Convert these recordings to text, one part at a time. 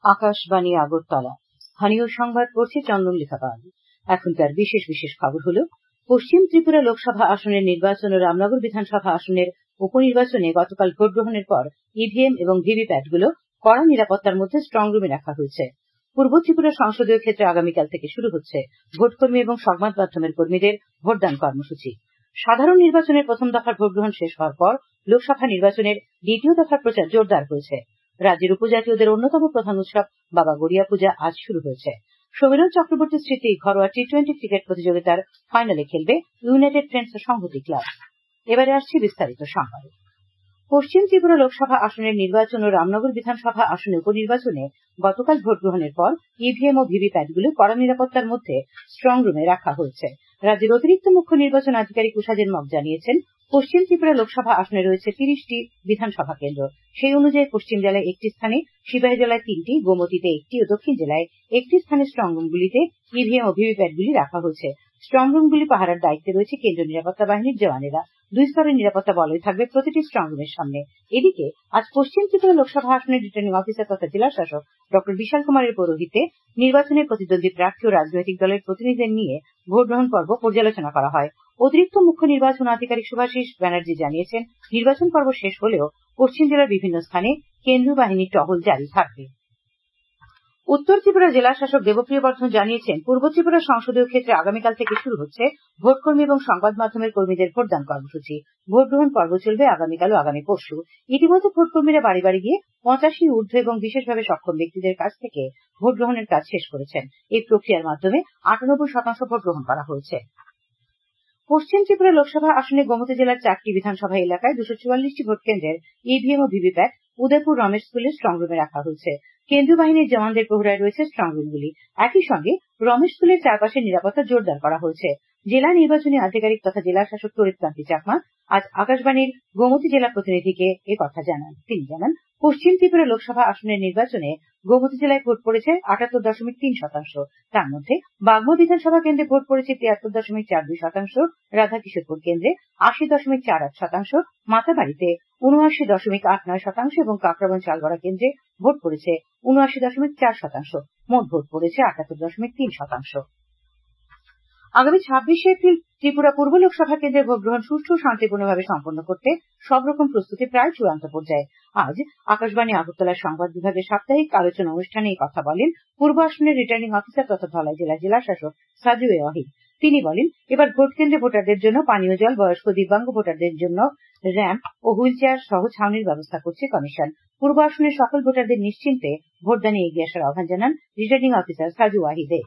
আকাশবাণী আগরতলা। স্থানীয় সংবাদ পড়ছে চন্দনলেখা পাল। এখনকার বিশেষ বিশেষ খবর হল, পশ্চিম ত্রিপুরা লোকসভা আসনের নির্বাচন ও রামনগর বিধানসভা আসনের উপনির্বাচনে গতকাল ভোট গ্রহণের পর ইভিএম এবং ভিভিপ্যাটগুলো কড়া নিরাপত্তার মধ্যে স্ট্রং রুমে রাখা হয়েছে। পূর্ব ত্রিপুরা সংসদীয় ক্ষেত্রে আগামীকাল থেকে শুরু হচ্ছে ভোটকর্মী এবং সংবাদ মাধ্যমের কর্মীদের ভোটদান কর্মসূচি। সাধারণ নির্বাচনের প্রথম দফার ভোট গ্রহণ শেষ হওয়ার পর লোকসভা নির্বাচনের দ্বিতীয় দফার প্রচার জোরদার হয়েছে। রাজ্যের উপজাতীয়দের অন্যতম প্রধান উৎসব বাবা গড়িয়া পূজা আজ শুরু হয়েছে। সমীরণ চক্রবর্তী স্মৃতি ঘরোয়া টি-20 ক্রিকেট প্রতিযোগিতার ফাইনালে খেলবে ইউনাইটেড ফ্রেন্ডস সংহতি ক্লাব। এবারে আসছে বিস্তারিত সংবাদ। পশ্চিম ত্রিপুরা লোকসভা আসনের নির্বাচন ও রামনগর বিধানসভা আসনে উপনির্বাচনে গতকাল ভোট গ্রহণের পর ইভিএম ও ভিভিপ্যাটগুলো কড়া নিরাপত্তার মধ্যে স্ট্রং রুমে রাখা হয়েছে। রাজ্যের অতিরিক্ত মুখ্য নির্বাচন আধিকারিক উষাজেন মগ জানিয়েছেন, পশ্চিম ত্রিপুরা লোকসভা আসনে রয়েছে 30টি বিধানসভা কেন্দ্র। সেই অনুযায়ী পশ্চিম জেলায় 1টি স্থানে, সিপাহী জেলায় 3টি, গোমতীতে 1টি ও দক্ষিণ জেলায় 1টি স্থানে স্ট্রং রুমগুলিতে ইভিএম ও ভিভিপ্যাটগুলি রাখা হয়েছে। স্ট্রং রুমগুলি পাহারার দায়িত্বে রয়েছে কেন্দ্রীয় নিরাপত্তা বাহিনীর জওয়ানেরা। 2 স্তরের নিরাপত্তা বলয় থাকবে প্রতিটি স্ট্রং রুমের সামনে। এদিকে আজ পশ্চিম ত্রিপুরা লোকসভা আসনের রিটার্নিং অফিসার তথা জেলা শাসক ডক্টর বিশাল কুমারের পৌরোহিত্যে নির্বাচনে প্রতিদ্বন্দ্বী প্রার্থী ও রাজনৈতিক দলের প্রতিনিধিদের নিয়ে ভোট গ্রহণ পর্ব পর্যালোচনা করা হয়। অতিরিক্ত মুখ্য নির্বাচন আধিকারিক শুভাশিস ব্যানার্জি জানিয়েছেন, নির্বাচন পর্ব শেষ হলেও পশ্চিম জেলার বিভিন্ন স্থানে কেন্দ্রীয় বাহিনীর টহল জারি থাকবে। উত্তর ত্রিপুরা জেলা শাসক দেবপ্রিয় বর্ধন জানিয়েছেন, পূর্ব ত্রিপুরা সংসদীয় ক্ষেত্রে আগামীকাল থেকে শুরু হচ্ছে ভোটকর্মী এবং সংবাদ মাধ্যমের কর্মীদের ভোটদান কর্মসূচি। ভোট গ্রহণ পর্ব চলবে আগামীকাল ও আগামী পরশু। ইতিমধ্যে ভোটকর্মীরা বাড়ি বাড়ি গিয়ে 85 ঊর্ধ্ব এবং বিশেষভাবে সক্ষম ব্যক্তিদের কাছ থেকে ভোট গ্রহণের কাজ শেষ করেছেন। এই প্রক্রিয়ার মাধ্যমে 98% ভোট গ্রহণ করা হয়েছে। পশ্চিম ত্রিপুরা লোকসভা আসনে গোমতী জেলার 4টি বিধানসভা এলাকায় 244টি ভোট কেন্দ্রের ইভিএম ও ভিভিপ্যাট উদয়পুর রমেশ স্কুলের স্ট্রং রুমে রাখা হয়েছে। কেন্দ্রীয় বাহিনীর জওয়ানদের প্রহরায় রয়েছে স্ট্রং রুমগুলি। একই সঙ্গে রমেশ স্কুলের চারপাশে নিরাপত্তা জোরদার করা হয়েছে। জেলা নির্বাচনী আধিকারিক তথা জেলা শাসক তরিৎকান্তি চাকমা আজ আকাশবাণীর গোমতী জেলা প্রতিনিধিকে একথা জানান। তিনি জানান, পশ্চিম ত্রিপুরা লোকসভা আসনের নির্বাচনে গোমতী জেলায় ভোট পড়েছে 78.3%। তার মধ্যে বাগমা বিধানসভা কেন্দ্রে ভোট পড়েছে 73.42%, রাধাকিশোরপুর কেন্দ্রে 80.48%, মাতাবাড়িতে 79.89% এবং কাকরাবন চালগড়া কেন্দ্রে ভোট পড়েছে 79.4%। মোট ভোট পড়েছে 78.3%। আগামী 26 এপ্রিল ত্রিপুরা পূর্ব লোকসভা কেন্দ্রের ভোট গ্রহণ সুষ্ঠু ও শান্তিপূর্ণভাবে সম্পন্ন করতে সব রকম প্রস্তুতি প্রায় চূড়ান্ত পর্যায়ে। আজ আকাশবাণী আগরতলার সংবাদ বিভাগের সাপ্তাহিক আলোচনা অনুষ্ঠানে এই কথা বলেন পূর্ব আসনের রিটার্নিং অফিসার তথা ধলাই জেলার জেলা শাসক সাজু এ অহিদ। তিনি বলেন, এবার ভোট কেন্দ্রে ভোটারদের জন্য পানীয় জল, বয়স্ক দিব্যাঙ্গ ভোটারদের জন্য র্যাম্প ও হুইল চেয়ার সহ ছাউনির ব্যবস্থা করছে কমিশন। পূর্ব আসনের সকল ভোটারদের নিশ্চিন্তে ভোটদানে এগিয়ে আসার আহ্বান জানান রিটার্নিং অফিসার সাজু ওয়াহিদে।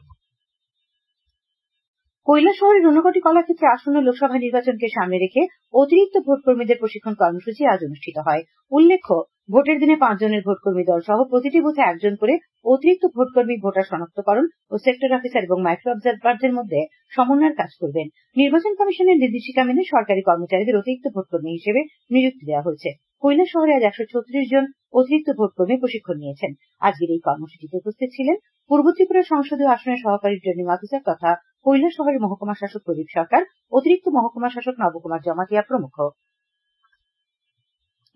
কৈলাসহরের ঊনকোটি কলাক্ষেত্রে আসন্ন লোকসভা নির্বাচনকে সামনে রেখে অতিরিক্ত ভোটকর্মীদের প্রশিক্ষণ কর্মসূচি আজ অনুষ্ঠিত হয়। উল্লেখ্য, ভোটের দিনে 5 জনের ভোটকর্মী দল সহ প্রতিটি বুথে 1 জন করে অতিরিক্ত ভোটকর্মী ভোটার শনাক্তকরণ ও সেক্টর অফিসার এবং মাইক্রো অবজারভারদের মধ্যে সমন্বয়ের কাজ করবেন। নির্বাচন কমিশনের নির্দেশিকা মেনে সরকারি কর্মচারীদের অতিরিক্ত ভোটকর্মী হিসেবে নিযুক্তি দেওয়া হয়েছে। কৈলাসহরে আজ 136 জন অতিরিক্ত ভোটকর্মী প্রশিক্ষণ নিয়েছেন। আজকের এই কর্মসূচিতে উপস্থিত ছিলেন পূর্ব ত্রিপুরা সংসদীয় আসনের সহকারী রিটার্নিং অফিসার তথা কৈলাসহরের মহকুমা শাসক প্রদীপ সরকার, অতিরিক্ত মহকুমা শাসক নবকুমার জমাতিয়া প্রমুখ।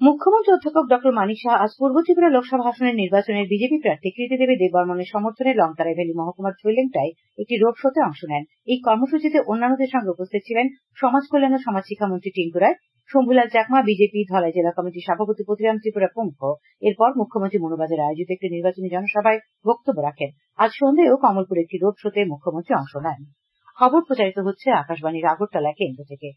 মুখ্যমন্ত্রী অধ্যাপক ডক্টর মানিক সাহা আজ পূর্ব ত্রিপুরা লোকসভা আসনের নির্বাচনের বিজেপি প্রার্থী কৃতিদেবী দেববর্মনের সমর্থনে লংতারাই ভ্যালি মহকুমার ছৈলেংটায় একটি রোড শোতে অংশ নেন। এই কর্মসূচিতে অন্যান্যদের সঙ্গে উপস্থিত ছিলেন সমাজ কল্যাণ ও সমাজ শিক্ষামন্ত্রী টিঙ্কু রায়, শম্ভুলাল চাকমা, বিজেপি ধলাই জেলা কমিটির সভাপতি পতিরাম ত্রিপুরা প্রমুখ। এরপর মুখ্যমন্ত্রী মনুবাজারে আয়োজিত একটি নির্বাচনী জনসভায় বক্তব্য রাখেন। আজ সন্ধ্যায়ও কমলপুরে একটি রোড শোতে মুখ্যমন্ত্রী অংশ নেন। খবর প্রচারিত হচ্ছে আকাশবাণীর আগরতলা কেন্দ্র থেকে।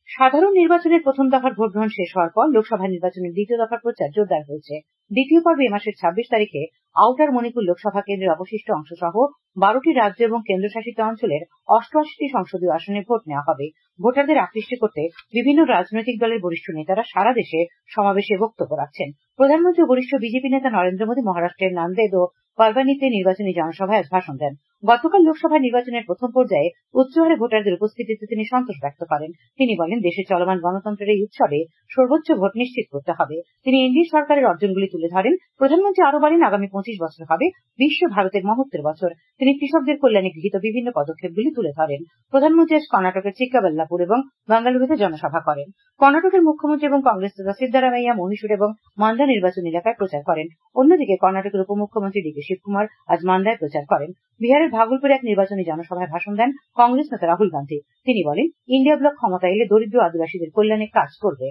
সাধারণ নির্বাচনের প্রথম দফার ভোট গ্রহণ শেষ হওয়ার পর লোকসভা নির্বাচনের দ্বিতীয় দফার প্রচার জোরদার হয়েছে। দ্বিতীয় পর্বে এ মাসের 26 তারিখে আউটার মণিপুর লোকসভা কেন্দ্রের অবশিষ্ট অংশ সহ 12টি রাজ্য এবং কেন্দ্রশাসিত অঞ্চলের 88টি সংসদীয় আসনে ভোট নেওয়া হবে। ভোটারদের আকৃষ্ট করতে বিভিন্ন রাজনৈতিক দলের বরিষ্ঠ নেতারা সারা দেশে সমাবেশে বক্তব্য রাখছেন। প্রধানমন্ত্রী ও বরিষ্ঠ বিজেপি নেতা নরেন্দ্র মোদী মহারাষ্ট্রের নান্দেদ ও পারবানিতে নির্বাচনী জনসভায় আজ ভাষণ দেন। গতকাল লোকসভা নির্বাচনের প্রথম পর্যায়ে উচ্চ হারে ভোটারদের উপস্থিতিতে তিনি সন্তোষ ব্যক্ত করেন। তিনি বলেন, দেশে চলমান গণতন্ত্রের এই উৎসবে সর্বোচ্চ ভোট নিশ্চিত করতে হবে। তিনি এনডিএ সরকারের অর্জনগুলি তুলে ধরেন। প্রধানমন্ত্রী আরো বলেন, আগামী 25 বছর হবে বিশ্ব ভারতের মহত্বের বছর। তিনি কৃষকদের কল্যাণে গৃহীত বিভিন্ন পদক্ষেপগুলি তুলে ধরেন। প্রধানমন্ত্রী আজ কর্ণাটকের চিক্কাবাল্লাপুর এবং বেঙ্গালুরুতে জনসভা করেন। কর্ণাটকের মুখ্যমন্ত্রী এবং কংগ্রেস নেতা সিদ্দারামাইয়া মহীশূর এবং মান্দা নির্বাচনী এলাকায় প্রচার করেন। অন্যদিকে কর্ণাটকের উপমুখ্যমন্ত্রী ডিকে শিবকুমার আজ মান্দায় প্রচার করেন। বিহারের ভাগলপুরে এক নির্বাচনী জনসভায় ভাষণ দেন কংগ্রেস নেতা রাহুল গান্ধী। তিনি বলেন, ইন্ডিয়া ব্লক ক্ষমতা এলে দরিদ্র আদিবাসীদের কল্যাণে কাজ করবে।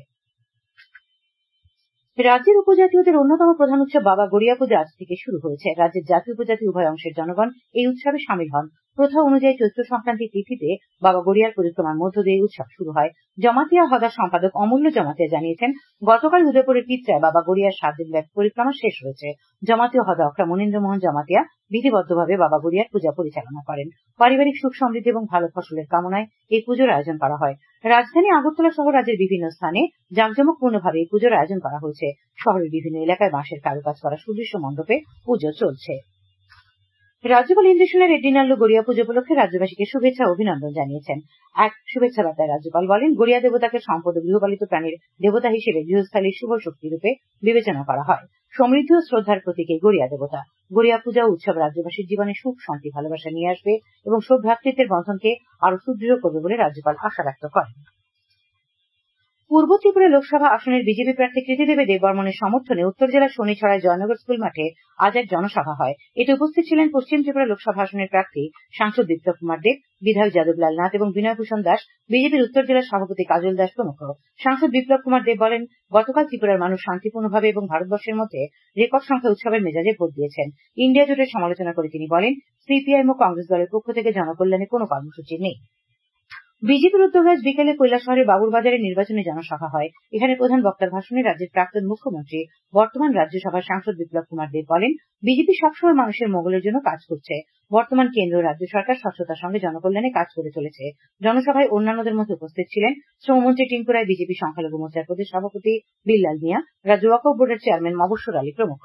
রাজ্যের উপজাতীয়দের অন্যতম প্রধান উৎসব বাবা গড়িয়া পূজা আজ থেকে শুরু হয়েছে। রাজ্যের জাতি উপজাতি উভয় অংশের জনগণ এই উৎসবে সামিল হন। প্রথা অনুযায়ী চৈত্র সংক্রান্তি তিথিতে বাবা গড়িয়ার পরিক্রমার মধ্য দিয়ে এই উৎসব শুরু হয়। জমাতিয়া হদার সম্পাদক অমূল্য জমাতিয়া জানিয়েছেন, গতকাল উদয়পুরের পিত্রায় বাবা গড়িয়ার 7 দিন ব্যাপী পরিক্রমা শেষ হয়েছে। জমাতীয় হদা অক্ষরা মনীন্দ্রমোহন জমাতিয়া বিধিবদ্ধভাবে বাবা গড়িয়ার পূজা পরিচালনা করেন। পারিবারিক সুখ সমৃদ্ধি এবং ভালো ফসলের কামনায় এই পুজোর আয়োজন করা হয়। রাজধানী আগরতলা সহ রাজ্যের বিভিন্ন স্থানে জাঁকজমকপূর্ণভাবে এই পুজোর আয়োজন করা হয়েছে। শহরের বিভিন্ন এলাকায় বাঁশের কারুকাজ করা সুদৃশ্য মণ্ডপে পুজো চলছে। রাজ্যপাল ইন্দ্রসেনা রেড্ডি নাল্লু গড়িয়া পুজো উপলক্ষে রাজ্যবাসীকে শুভেচ্ছা ও অভিনন্দন জানিয়েছেন। এক শুভেচ্ছা বার্তায় রাজ্যপাল বলেন, গড়িয়া দেবতাকে সম্পদ ও গৃহপালিত প্রাণীর দেবতা হিসেবে গৃহস্থালীর শুভ শক্তি রূপে বিবেচনা করা হয়। সমৃদ্ধি ও শ্রদ্ধার প্রতীক এই গড়িয়া দেবতা। গড়িয়া পূজা ও উৎসব রাজ্যবাসীর জীবনে সুখ শান্তি ভালোবাসা নিয়ে আসবে এবং সৌভ্রাতৃত্বের বন্ধনকে আরো সুদৃঢ় করবে বলে রাজ্যপাল আশা ব্যক্ত করেন। পূর্ব ত্রিপুরা লোকসভা আসনের বিজেপি প্রার্থী কৃতিদেবী দেববর্মনের সমর্থনে উত্তর জেলার শনিছড়ায় জয়নগর স্কুল মাঠে আজ এক জনসভা হয়। এতে উপস্থিত ছিলেন পশ্চিম ত্রিপুরা লোকসভা আসনের প্রার্থী সাংসদ বিপ্লব কুমার দেব, বিধায়ক যাদবলাল নাথ এবং বিনয় ভূষণ দাস, বিজেপির উত্তর জেলার সভাপতি কাজল দাস প্রমুখ। সাংসদ বিপ্লব কুমার দেব বলেন, গতকাল ত্রিপুরার মানুষ শান্তিপূর্ণভাবে এবং ভারতবর্ষের মধ্যে রেকর্ড সংখ্যায় উৎসবের মেজাজে ভোট দিয়েছেন। ইন্ডিয়া জোটের সমালোচনা করে তিনি বলেন, সিপিআইএম ও কংগ্রেস দলের পক্ষ থেকে জনকল্যাণে কোনো কর্মসূচি নেই। বিজেপির উদ্যোগে আজ বিকেলে কৈলাসহরের বাবুরবাজারে নির্বাচনী জনসভা হয়। এখানে প্রধান বক্তার ভাষণে রাজ্যের প্রাক্তন মুখ্যমন্ত্রী বর্তমান রাজ্যসভার সাংসদ বিপ্লব কুমার দেব বলেন, বিজেপি সবসময় মানুষের মঙ্গলের জন্য কাজ করছে। বর্তমান কেন্দ্র ও রাজ্য সরকার স্বচ্ছতার সঙ্গে জনকল্যাণে কাজ করে চলেছে। জনসভায় অন্যান্যদের মধ্যে উপস্থিত ছিলেন শ্রমমন্ত্রী টিঙ্কু রায়, বিজেপি সংখ্যালঘু মোর্চার প্রদেশ সভাপতি বিল্লাল মিয়া, রাজ্য ওয়াকফ বোর্ডের চেয়ারম্যান মবস্বর আলী প্রমুখ।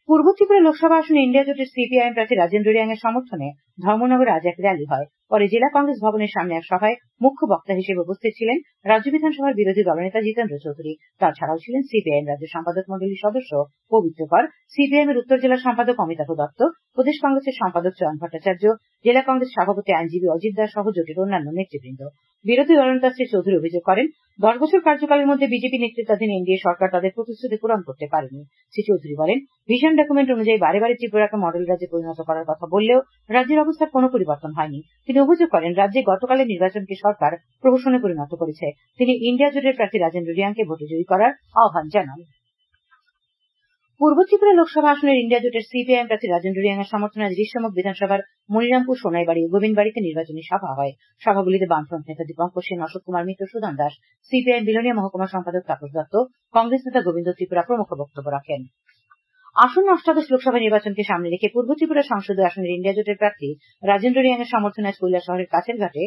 পূর্ব ত্রিপুরা লোকসভা আসনে ইন্ডিয়া জোটের সিপিআইএম প্রার্থী রাজেন্দ্র রিয়াং এর সমর্থনে ধর্মনগরে আজ এক র্যালি হয়। পরে জেলা কংগ্রেস ভবনের সামনে এক সভায় মুখ্য বক্তা হিসেবে উপস্থিত ছিলেন রাজ্য বিধানসভার বিরোধী দলনেতা জিতেন্দ্র চৌধুরী। তাছাড়াও ছিলেন সিপিআইএম রাজ্য সম্পাদক মন্ডলীর সদস্য পবিত্র কর, সিপিআইএম এর উত্তর জেলার সম্পাদক অমিতাভ দত্ত, প্রদেশ কংগ্রেসের সম্পাদক চয়ন ভট্টাচার্য, জেলা কংগ্রেস সভাপতি আইনজীবী অজিত দাস সহ জোটের অন্যান্য নেতৃবৃন্দ। বিরোধী দলনেতা শ্রী চৌধুরী অভিযোগ করেন, 10 বছর কার্যকালের মধ্যে বিজেপি নেতৃত্বাধীন এনডিএ সরকার তাদের প্রতিশ্রুতি পূরণ করতে পারেনি। শ্রী চৌধুরী বলেন, ভিশন ডকুমেন্ট অনুযায়ী বারে বারে ত্রিপুরাকে মডেল রাজ্যে পরিণত করার কথা বললেও রাজ্যের অবস্থার কোনো পরিবর্তন হয়নি। তিনি অভিযোগ করেন, রাজ্যে গতকালের নির্বাচনকে সরকার প্রহসনে পরিণত করেছে। তিনি ইন্ডিয়া জোটের প্রার্থী রাজেন্দ্র রিয়াংকে ভোটে জয়ী করার আহ্বান জানান। পূর্ব ত্রিপুরা লোকসভা আসনের ইন্ডিয়া জোটের সিপিআইএম প্রার্থী রাজেন্দ্র রিয়াং এর সমর্থনে আজ ঋষ্যমুখ বিধানসভার মনিরামপুর, সোনাইবাড়ি ও গোবিন্দবাড়িতে নির্বাচনী সভা হয়। সভাগুলিতে বামফ্রন্ট নেতা দীপঙ্কর সেন, অশোক কুমার মিত্র, সুদান দাস, সিপিআইএম বিলোনিয়া মহকুমা সম্পাদক তাপস দত্ত, কংগ্রেস নেতা গোবিন্দ ত্রিপুরা প্রমুখ বক্তব্য রাখেন। আসন্ন অষ্টাদশ লোকসভা নির্বাচনকে সামনে রেখে পূর্ব ত্রিপুরা সংসদীয় আসনের ইন্ডিয়া জোটের প্রার্থী রাজেন্দ্র রিয়াং এর সমর্থনে আজ কৈলাসহরের কাছের ঘাটে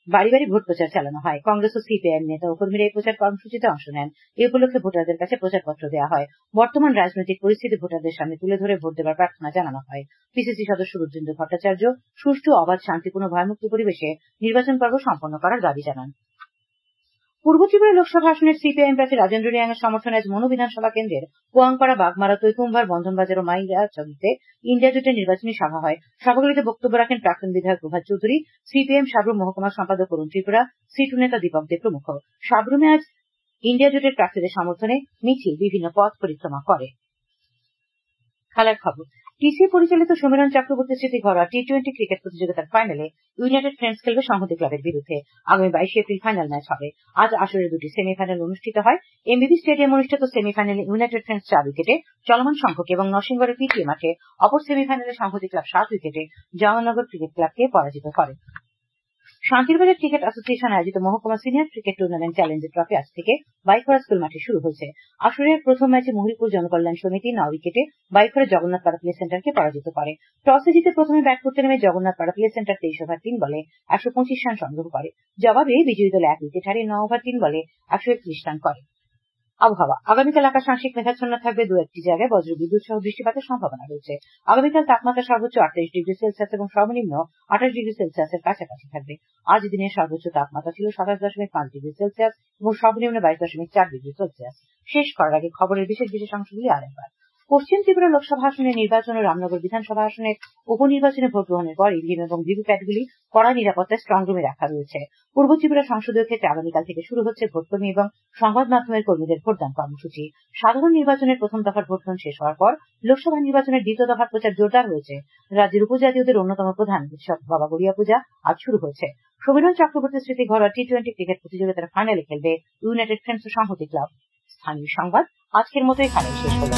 বাড়ি বাড়ি ভোট প্রচার চালানো হয়। কংগ্রেস ও সিপিআইএম নেতা ও কর্মীরা এই প্রচার কর্মসূচিতে অংশ নেন। এই উপলক্ষে ভোটারদের কাছে প্রচারপত্র দেওয়া হয়। বর্তমান রাজনৈতিক পরিস্থিতি ভোটারদের সামনে তুলে ধরে ভোট দেবার প্রার্থনা জানানো হয়। পিসিসি সদস্য রুদ্রেন্দ্র ভট্টাচার্য সুষ্ঠু, অবাধ, শান্তিপূর্ণ, ভয়মুক্ত পরিবেশে নির্বাচন পর্ব সম্পন্ন করার দাবি জানান। পূর্ব ত্রিপুরা লোকসভা আসনের সিপিআইএম প্রার্থী রাজেন্দ্র রিয়াং এর সমর্থনে আজ মনু বিধানসভা কেন্দ্রের পোয়াংপাড়া, বাগমারা, তৈকুম্বার, বন্ধনবাজার ও মাইরাচৌরিতে ইন্ডিয়া জোটের নির্বাচনী সভা হয়। সভাগুলিতে বক্তব্য রাখেন প্রাক্তন বিধায়ক প্রভাত চৌধুরী, সিপিএম সাবরুম মহকুমা সম্পাদক অরুণ ত্রিপুরা, সিটু নেতা দীপক দে প্রমুখ। সাবরুমে আজ ইন্ডিয়া জোটের প্রার্থীদের সমর্থনে মিছিল বিভিন্ন পথ পরিক্রমা করে। খেলার খবর। টিসি পরিচালিত সমীরণ চক্রবর্তী স্মৃতি ঘরোয়া টি-20 ক্রিকেট প্রতিযোগিতার ফাইনালে ইউনাইটেড ফ্রেন্ডস খেলবে সংহতি ক্লাবের বিরুদ্ধে। আগামী 22 এপ্রিল ফাইনাল ম্যাচ হবে। আজ আসরের দুটি সেমিফাইনাল অনুষ্ঠিত হয়। এমবিবি স্টেডিয়ামে অনুষ্ঠিত সেমিফাইনালে ইউনাইটেড ফ্রেন্ডস 4 উইকেটে চলমান সংখ্যক এবং নরসিংগড়ের পিটিএ মাঠে অপর সেমিফাইনালে সংহতি ক্লাব 7 উইকেটে জওয়াননগর ক্রিকেট ক্লাবকে পরাজিত করে। শান্তিরবাজার ক্রিকেট অ্যাসোসিয়েশন আয়োজিত মহকুমা senior cricket tournament Challenger trophy আজ থেকে বাইখরা স্কুল মাঠে শুরু হয়েছে। আসরের প্রথম ম্যাচে মহিপুর জনকল্যাণ সমিতি 9 উইকেটে বাইখরা জগন্নাথ পাড়া প্লে সেন্টারকে পরাজিত করে। টসে জিতে প্রথমে ব্যাট করতে নেমে জগন্নাথ পাড়া প্লে সেন্টার 23 ওভার 3 বলে 125 রান সংগ্রহ করে। জবাবে বিজয়ী দল 1 উইকেট হারিয়ে 9 ওভার 3 বলে 131 রান করে। আবহাওয়া আগামীকাল আকাশ আংশিক মেঘাচ্ছন্ন থাকবে, দু একটি জায়গায় বজ্রবিদ্যুৎ সহ বৃষ্টিপাতের সম্ভাবনা রয়েছে। আগামীকাল তাপমাত্রা সর্বোচ্চ 28 ডিগ্রি সেলসিয়াস এবং সর্বনিম্ন 28 ডিগ্রি সেলসিয়াসের কাছাকাছি থাকবে। আজ দিনের সর্বোচ্চ তাপমাত্রা ছিল 27.5 ডিগ্রি সেলসিয়াস এবং সর্বনিম্ন 22.4 ডিগ্রি সেলসিয়াস। শেষ করার আগে খবরের বিশেষ অংশগুলি আরেকবার। পশ্চিম ত্রিপুরা লোকসভা আসনের নির্বাচন ও রামনগর বিধানসভা আসনের উপনির্বাচনে ভোট গ্রহণের পর ইভিএম এবং ভিভিপ্যাটগুলি কড়া নিরাপত্তায় স্ট্রং রুমে রাখা রয়েছে। পূর্ব ত্রিপুরা সংসদীয় ক্ষেত্রে আগামীকাল থেকে শুরু হচ্ছে ভোটকর্মী এবং সংবাদ মাধ্যমের কর্মীদের ভোটদান কর্মসূচি। সাধারণ নির্বাচনের প্রথম দফার ভোটগ্রহণ শেষ হওয়ার পর লোকসভা নির্বাচনের দ্বিতীয় দফার প্রচার জোরদার হয়েছে। রাজ্যের উপজাতীয়দের অন্যতম প্রধান উৎসব বাবা গড়িয়া পূজা আজ শুরু হয়েছে। সমীরণ চক্রবর্তী স্মৃতি ঘরোয়া টি-20 ক্রিকেট প্রতিযোগিতার ফাইনালে খেলবে ইউনাইটেড ফ্রেন্ডস সংহতি ক্লাব। স্থানীয় সংবাদ আজকের মতো এখানেই শেষ হলো।